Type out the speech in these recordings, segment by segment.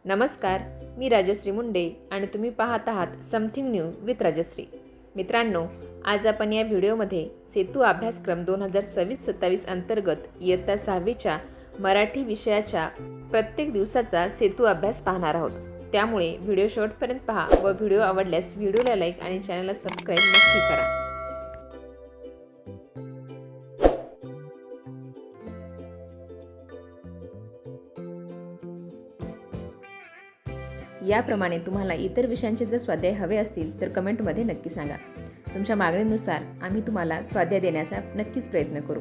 नमस्कार, मी राजश्री मुंडे आणि तुम्ही पाहत आहात समथिंग न्यू विथ राजश्री। मित्रांनो, आज आपण या व्हिडिओमध्ये सेतू अभ्यासक्रम 2026-27 अंतर्गत इयत्ता 6वीच्या मराठी विषयाच्या प्रत्येक दिवसाचा सेतू अभ्यास पाहणार आहोत। त्यामुळे व्हिडिओ शेवटपर्यंत पहा व व्हिडिओ आवडल्यास व्हिडिओला लाईक आणि चॅनलला सबस्क्राईब नक्की करा। याप्रमाणे तुम्हाला इतर विषयांचे जर स्वाध्याय हवे असतील तर कमेंटमध्ये नक्की सांगा। तुमच्या मागणीनुसार आम्ही तुम्हाला स्वाध्याय देण्याचा नक्कीच प्रयत्न करू।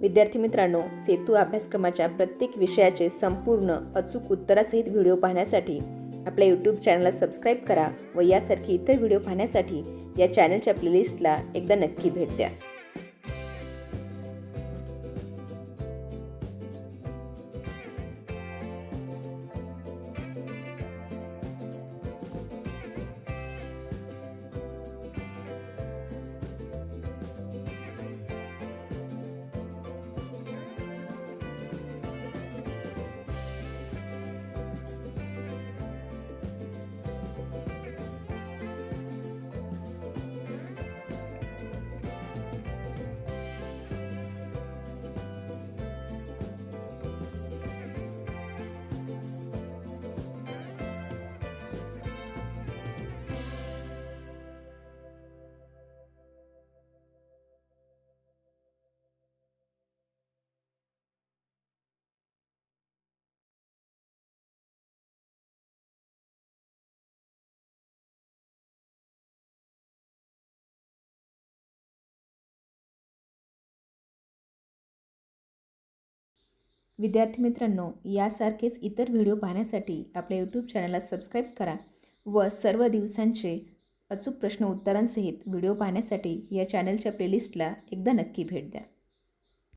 विद्यार्थी मित्रांनो, सेतू अभ्यासक्रमाच्या प्रत्येक विषयाचे संपूर्ण अचूक उत्तरासहित व्हिडिओ पाहण्यासाठी आपल्या YouTube चॅनलला सबस्क्राईब करा व यासारखी इतर व्हिडिओ पाहण्यासाठी या चॅनलच्या प्लेलिस्टला एकदा नक्की भेट द्या। विद्यार्थी मित्रांनो, यासारखेच इतर व्हिडिओ पाहण्यासाठी आपल्या YouTube चॅनलला सबस्क्राईब करा व सर्व दिवसांचे अचूक प्रश्न उत्तरांसहित व्हिडिओ पाहण्यासाठी या चॅनलच्या प्लेलिस्टला एकदा नक्की भेट द्या।